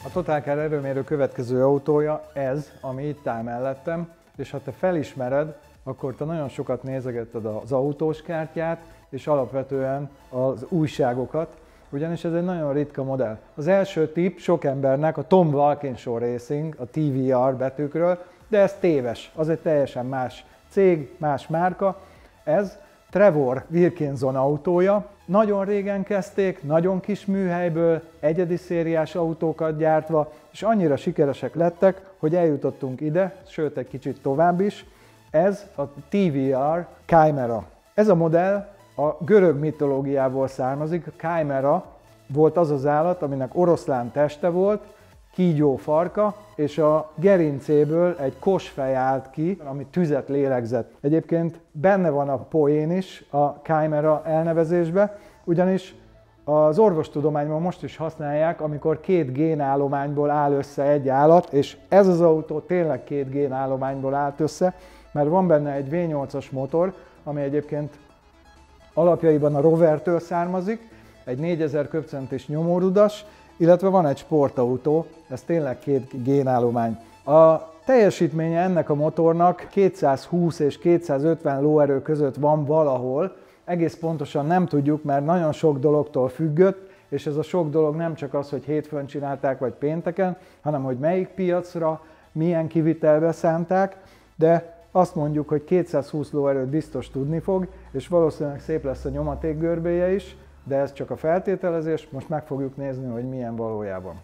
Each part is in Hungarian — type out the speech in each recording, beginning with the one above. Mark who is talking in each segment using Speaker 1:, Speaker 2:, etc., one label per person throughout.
Speaker 1: A Totalcar erőmérő következő autója ez, ami itt áll mellettem, és ha te felismered, akkor te nagyon sokat nézegetted az autós kártyát, és alapvetően az újságokat, ugyanis ez egy nagyon ritka modell. Az első tipp sok embernek a Tom Walkinshaw Racing, a TVR betűkről, de ez téves, az egy teljesen más cég, más márka. Ez Trevor Wilkinson autója. Nagyon régen kezdték, nagyon kis műhelyből, egyedi szériás autókat gyártva, és annyira sikeresek lettek, hogy eljutottunk ide, sőt egy kicsit tovább is. Ez a TVR Chimera. Ez a modell a görög mitológiából származik. A Chimera volt az az állat, aminek oroszlán teste volt, kígyó farka, és a gerincéből egy kosfej állt ki, ami tüzet lélegzett. Egyébként benne van a poén is a Chimera elnevezésbe, ugyanis az orvostudományban most is használják, amikor két génállományból áll össze egy állat, és ez az autó tényleg két génállományból állt össze, mert van benne egy V8-as motor, ami egyébként alapjaiban a Rovertől származik, egy 4000 köbcentis nyomórudas, illetve van egy sportautó, ez tényleg két génállomány. A teljesítménye ennek a motornak 220 és 250 lóerő között van valahol, egész pontosan nem tudjuk, mert nagyon sok dologtól függött, és ez a sok dolog nem csak az, hogy hétfőn csinálták vagy pénteken, hanem hogy melyik piacra, milyen kivitelbe szánták, de azt mondjuk, hogy 220 lóerőt biztos tudni fog, és valószínűleg szép lesz a nyomatékgörbéje is, de ez csak a feltételezés, most meg fogjuk nézni, hogy milyen valójában.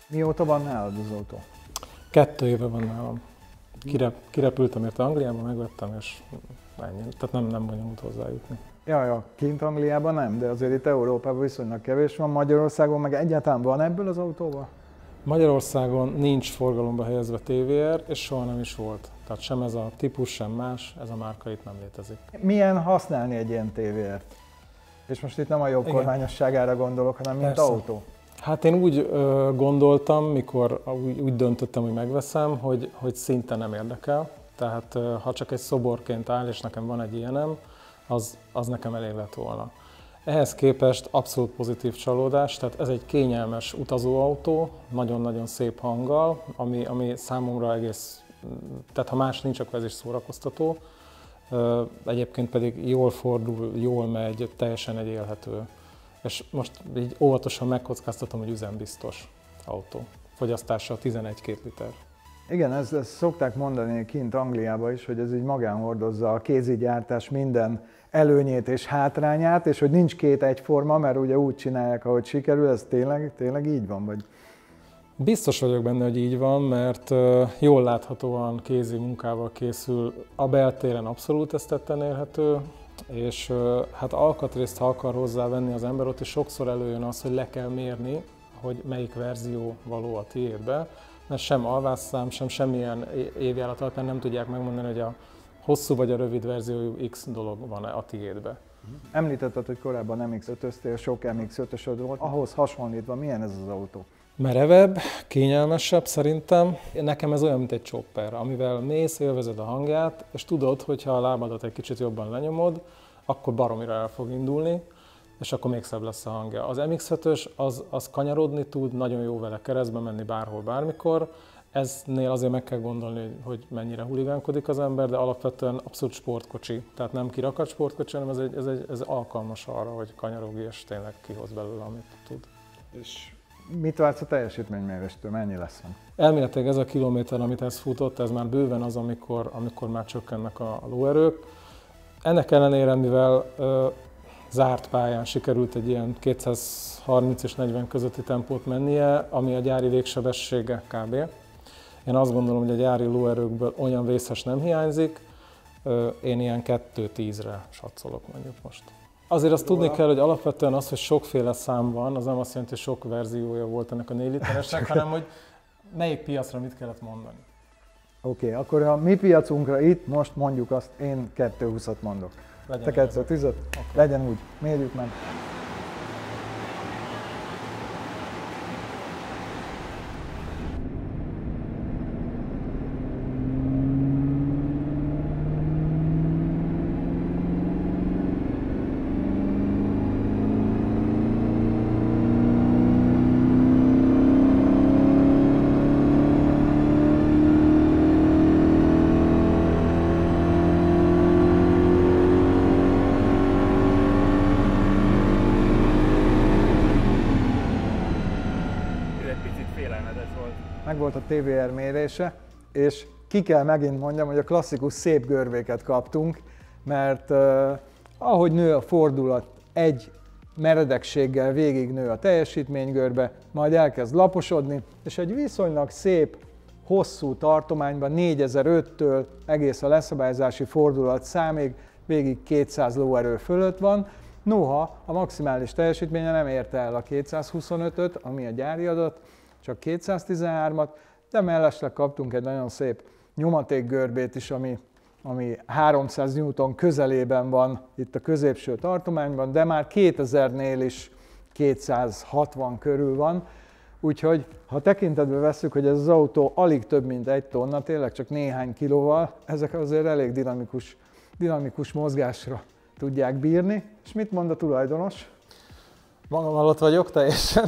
Speaker 1: Mióta van nálad az autó?
Speaker 2: 2 éve van nálam. Kirepültem érte Angliába, megvettem, és ennyi. Tehát nem bonyolult hozzájutni.
Speaker 1: Ja, kint Angliában nem, de azért itt Európában viszonylag kevés van. Magyarországon meg egyáltalán van ebből az autóval?
Speaker 2: Magyarországon nincs forgalomba helyezve TVR, és soha nem is volt. Tehát sem ez a típus, sem más, ez a márka itt nem létezik.
Speaker 1: Milyen használni egy ilyen TVR-t? És most itt nem a jobb kormányosságára gondolok, hanem mint
Speaker 2: Persze.
Speaker 1: autó.
Speaker 2: Hát én úgy gondoltam, mikor úgy döntöttem, hogy megveszem, hogy szinte nem érdekel. Tehát ha csak egy szoborként áll, és nekem van egy ilyenem, az nekem elég lett volna. Ehhez képest abszolút pozitív csalódás, tehát ez egy kényelmes utazóautó, nagyon-nagyon szép hanggal, ami számomra egész, tehát ha más nincs, akkor ez is szórakoztató. Egyébként pedig jól fordul, jól megy, teljesen egy élhető. És most így óvatosan megkockáztatom, hogy üzembiztos autó. Fogyasztása 11-2 liter.
Speaker 1: Igen, ezt szokták mondani kint Angliában is, hogy ez így magán hordozza a kézigyártás minden előnyét és hátrányát, és hogy nincs két egyforma, mert ugye úgy csinálják, ahogy sikerül, ez tényleg így van? Vagy?
Speaker 2: Biztos vagyok benne, hogy így van, mert jól láthatóan kézi munkával készül, a beltéren abszolút ez tetten érhető, és hát alkatrészt, ha akar hozzávenni az ember, ott is sokszor előjön az, hogy le kell mérni, hogy melyik verzió való a tiédbe, mert sem alvásszám, sem semmilyen évjárat alapján nem tudják megmondani, hogy a hosszú vagy a rövid verziójú X dolog van a tiédbe.
Speaker 1: Említetted, hogy korábban MX-5-öztél, sok MX-5-ösöd volt. Ahhoz hasonlítva milyen ez az autó?
Speaker 2: Merevebb, kényelmesebb szerintem. Nekem ez olyan, mint egy chopper, amivel mész, élvezed a hangját, és tudod, hogy ha a lábadat egy kicsit jobban lenyomod, akkor baromira el fog indulni, és akkor még szebb lesz a hangja. Az MX-5-ös az kanyarodni tud, nagyon jó vele keresztbe menni bárhol, bármikor. Eznél azért meg kell gondolni, hogy mennyire huligánkodik az ember, de alapvetően abszolút sportkocsi. Tehát nem kirakat sportkocsi, hanem ez alkalmas arra, hogy kanyarogj, és tényleg kihoz belőle, amit tud.
Speaker 1: És mit vársz a teljesítménymérőstől? Mennyi lesz?
Speaker 2: Elméletileg ez a kilométer, amit ez futott, ez már bőven az, amikor már csökkennek a lóerők. Ennek ellenére, mivel zárt pályán sikerült egy ilyen 230 és 40 közötti tempót mennie, ami a gyári végsebessége kb. Én azt gondolom, hogy a gyári lóerőkből olyan vészes nem hiányzik, én ilyen 2-10-re satszolok mondjuk most. Azért azt tudni kell, hogy alapvetően az, hogy sokféle szám van, az nem azt jelenti, hogy sok verziója volt ennek a 4 literesnek, hanem hogy melyik piacra mit kellett mondani.
Speaker 1: Oké, akkor a mi piacunkra itt most mondjuk azt, én 220-at mondok. Te 210-et? Okay. Legyen úgy, mérjük meg. meg volt a TVR mérése, és ki kell megint mondjam, hogy a klasszikus szép görbéket kaptunk, mert ahogy nő a fordulat, egy meredekséggel végignő a teljesítménygörbe, majd elkezd laposodni, és egy viszonylag szép, hosszú tartományban 4005-től egész a leszabályozási fordulat számig végig 200 lóerő fölött van. Noha a maximális teljesítménye nem érte el a 225-öt, ami a gyári adat, csak 213-at, de mellesleg kaptunk egy nagyon szép nyomatékgörbét is, ami 300 Newton közelében van itt a középső tartományban, de már 2000-nél is 260 körül van. Úgyhogy ha tekintetbe vesszük, hogy ez az autó alig több mint 1 tonna, tényleg csak néhány kilóval, ezek azért elég dinamikus mozgásra tudják bírni. És mit mond a tulajdonos?
Speaker 2: Magam alatt vagyok teljesen,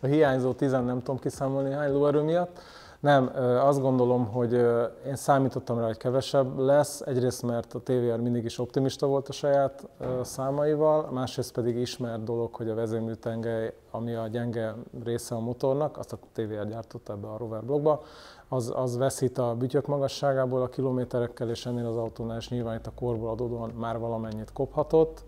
Speaker 2: a hiányzó 10 nem tudom kiszámolni hány lóerő miatt. Nem, azt gondolom, hogy én számítottam rá, hogy kevesebb lesz, egyrészt mert a TVR mindig is optimista volt a saját számaival, másrészt pedig ismert dolog, hogy a vezérműtengely, ami a gyenge része a motornak, azt a TVR gyártotta ebbe a Rover blokkba, az veszít a bütyök magasságából a kilométerekkel, és ennél az autónál is nyilván itt a korból adódóan már valamennyit kophatott.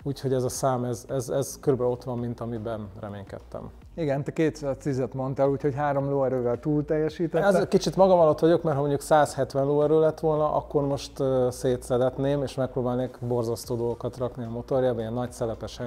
Speaker 2: Úgyhogy ez a szám, ez körülbelül ott van, mint amiben reménykedtem.
Speaker 1: Igen, te 210-et mondtál, úgyhogy 3 lóerővel túl teljesítette.
Speaker 2: Ez kicsit magam alatt vagyok, mert ha mondjuk 170 lóerő lett volna, akkor most szétszedetném, és megpróbálnék borzasztó dolgokat rakni a motorjába, ilyen nagy szelepes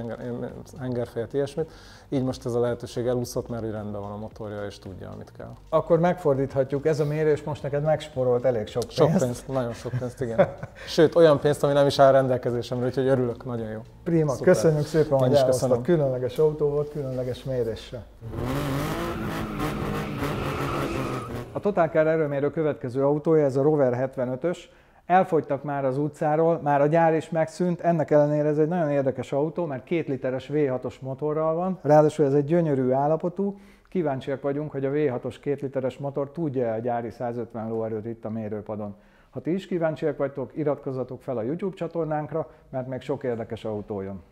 Speaker 2: hengerfélt, ilyesmit. Így most ez a lehetőség elúszott, mert rendben van a motorja, és tudja, amit kell.
Speaker 1: Akkor megfordíthatjuk, ez a mérés most neked megsporolt elég sok pénzt.
Speaker 2: Sok pénzt, nagyon sok pénzt, igen. Sőt, olyan pénzt, ami nem is áll rendelkezésemre, úgyhogy örülök, nagyon jó.
Speaker 1: Prima, szuper. Köszönjük szépen, hogy elhoztad. Különleges autó volt, különleges mérésre. A Total Car erőmérő következő autója, ez a Rover 75-ös. Elfogytak már az utcáról, már a gyár is megszűnt, ennek ellenére ez egy nagyon érdekes autó, mert 2 literes V6-os motorral van, ráadásul ez egy gyönyörű állapotú. Kíváncsiak vagyunk, hogy a V6-os 2 literes motor tudja a gyári 150 lóerőt itt a mérőpadon. Ha ti is kíváncsiak vagytok, iratkozzatok fel a YouTube csatornánkra, mert még sok érdekes autó jön.